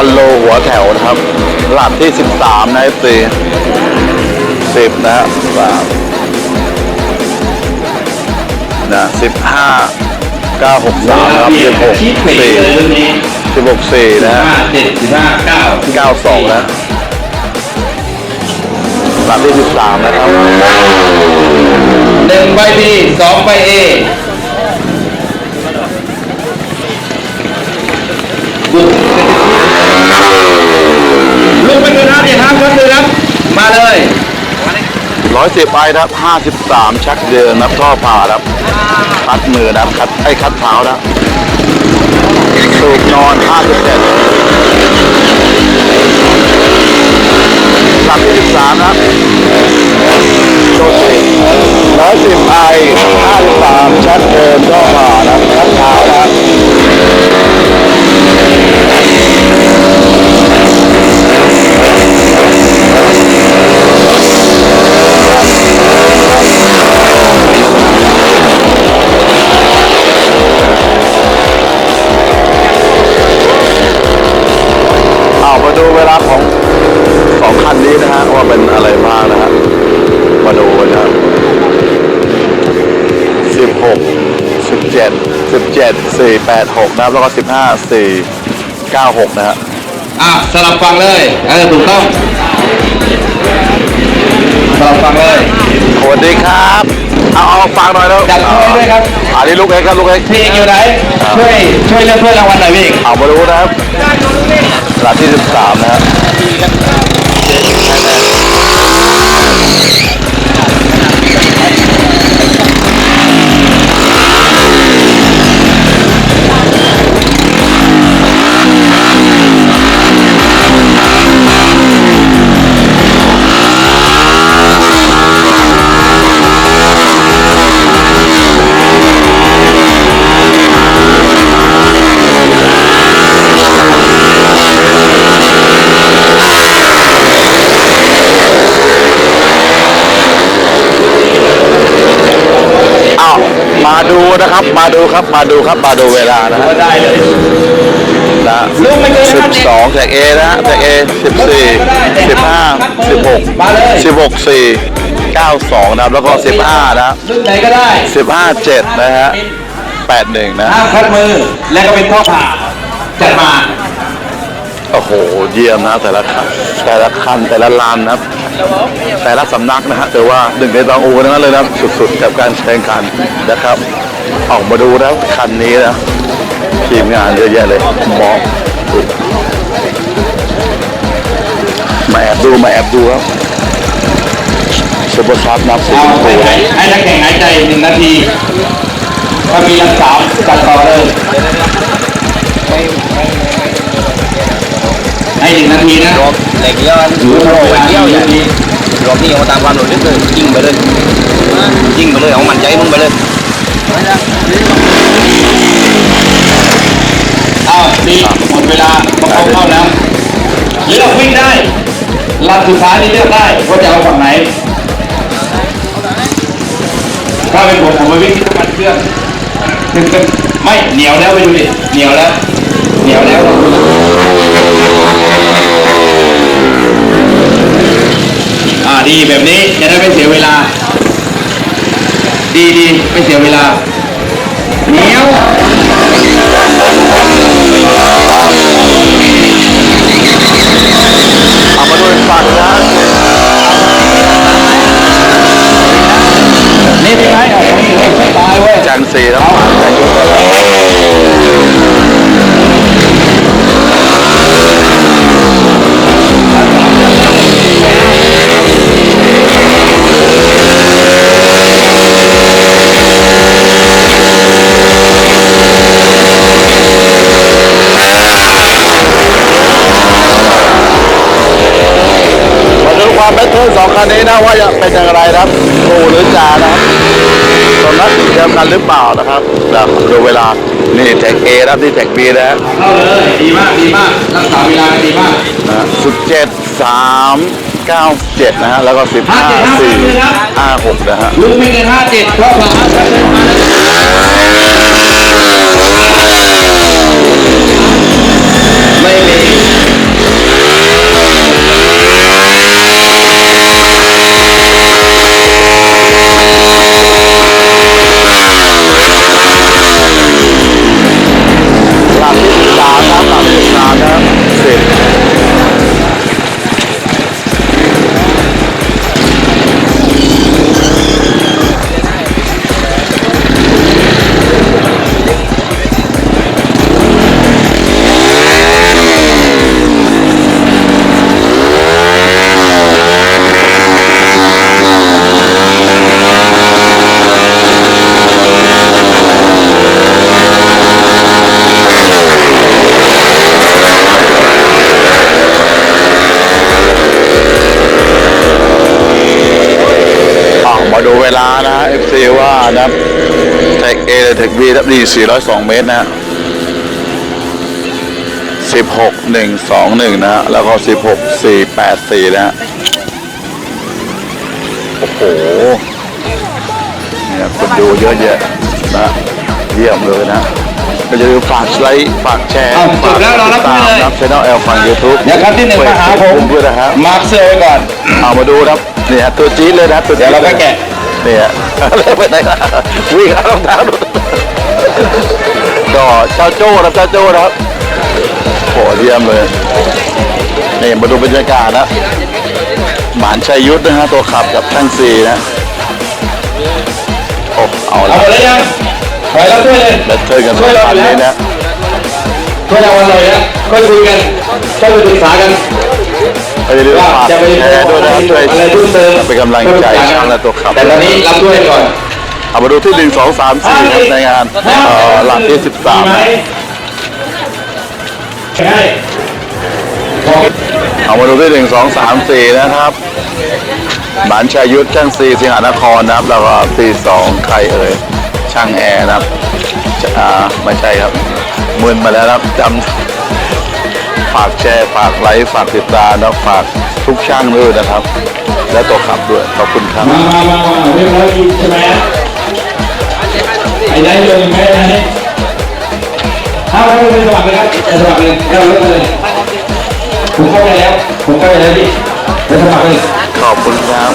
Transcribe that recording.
วันโลหัวแถวนะครับหลักที่13นะสิ10นะฮะนะ15 963นะครับ16 4นะฮะ92นะหลักที่13นะครับ1 ใบ B 2 ใบ A ลูกไปดูนะครับอย่าทำครับดูครับมาเลย110ไปนะครับ53ชักเดินนับท่อผ่าครับคัดมือนะครับคัดเท้านะสูบนอน57หลักที่13นะครับโดด110ไอ53ชักเดินท่อผ่านะครับคัดเท้านะมาดูเวลาของ2คันนี้นะฮะว่าเป็นอะไรบ้างนะฮะมาดูนะครับ16 17 486นะครับแล้วก็15 4 96นะฮะสลับฟังเลยถูกต้องสลับฟังเลยสวัสดีครับเอาฟังหน่อยแล้วจัดช่วยด้วยครับอันนี้ลูกเอกครับลูกเอกพี่เอกอยู่ไหนช่วยเลือกเพื่อนรางวัลหน่อยพี่เอามาดูนะครับหลักที่13นะฮะมาดูนะครับมาดูเวลานะได้เลยนะ12จาก A นะฮะจาก A 14 15 16 4 92นะครับแล้วก็15นะไหนก็ได้15 7นะฮะ81นะคัดมือแล้วก็เป็นข้อผ่าจัดมาโอ้โหเยี่ยมนะแต่ละคันแต่ละลานนะแต่ละสำนักนะฮะแต่ว่าหนึ่งในตองอูนั่นเลยนะสุดๆกับการแข่งขันนะครับออกมาดูแล้วคันนี้นะทีมงานเยอะแยะเลยมองมาแอบดูครับซุปเปอร์คัพนับ10ให้นักแข่งหายใจ1 นาทีถ้ามีอัน3จัดต่อเลยให้1 นาทีนะเหล็กย้อนโรยเยี่ยวอย่างนี้รอบนี้เอาตามความหนุนนิดเลยยิงไปเลยเอามันใจมึงไปเลยดีหมดเวลาเข้าแล้วเลือกวิ่งได้ลำสุดท้ายนี่เลือกได้ว่าจะเอาฝั่งไหนถ้าเป็นผมไปวิ่งที่น้ำมันเครื่องไม่เหนียวแล้วไปดูดิเหนียวแล้วดีแบบนี้จะได้ไม่เสียเวลาดีไม่เสียเวลาเหนียวเอามาดูฝั่งนะนี่เป็นไงตายเว้ยจันซีแล้วความเป็นเพื่อน2คันนี้นะว่าจะเป็นอย่างไรนะครับปูหรือจ่านะครับตอนนั้นเดียวกันหรือเปล่านะครับดูเวลานี่แท็ก A นะครับนี่แท็ก B นะฮะเข้าเลยดีมากรักษาเวลาดีมาก17 3 9 7นะฮะแล้วก็15 4 5 6นะฮะลูกไม่เกิน57ก็ผ่านไม่มี มาดูเวลานะ FC ว่านะเทค A และเทค B ครับดี402 เมตรนะฮะ16.121 นะฮะแล้วก็16.484 นะฮะโอ้โหเนี่ยคนดูเยอะแยะนะเยี่ยมเลยนะก็จะฝากไลค์ฝากแชร์ จบแล้วเรารับ ตาม เลย นะช่องแอลฝั่ง YouTube เดี๋ยวครับที่หนึ่งมาหาผม ด้วยนะฮะ มาร์คเสื้อไว้ก่อน เอามาดูครับเนี่ยตัวจี๊ดเลยนะตัวจี๊ เดี๋ยวเราก็แกะ เนี่ยเลยไปไหนนะวิ่งเอารองเท้าดูก็เจ้าโจ้นะเจ้าโจ้นะครับโหเยี่ยมเลยนี่มาดูบรรยากาศนะหมานชัยยุทธนะฮะตัวขับกับช่างซีนะโอ้เอา เอา ละ หมดแล้วยังไปแล้วช่วยเลย แล้วเจอกัน ช่วยเรา วัน ไปแล้ นี้ ว นะ ช่วยเราวันเลยนะก็คุยกันก็ไปปรึกษากัน ก็อย่าลืม ว่า ฝาก จะไป แชร์ด้วยนะครับช่วย อะไรเพิ่มเติม เป็นกำลังใจช่างและตัวขับ แต่ตอนนี้รับด้วยก่อน เอามาดูที่1 2 3 4ครับในงานหลังที่13นะ ใช่บอก เอามาดูที่1 2 3 4นะครับหมานชัยยุทธช่างซีสิงหานครนะครับแล้วก็ที่2ใครเอ่ยช่างแอร์นะครับไม่ใช่ครับมึนมาแล้วนะครับจำฝากแชร์ฝากไลค์ฝากติดตามนะฝากทุกช่างด้วยนะครับ และตัวขับด้วยขอบคุณครับ มาเรียบร้อยดีใช่ไหมไอ้ได้เลยไหมนะถ้าเราไปสมัครเลยครับไปสมัครเลยเราเลิกเลยผมเข้าใจแล้วพี่ไปสมัครเลย ขอบคุณครับ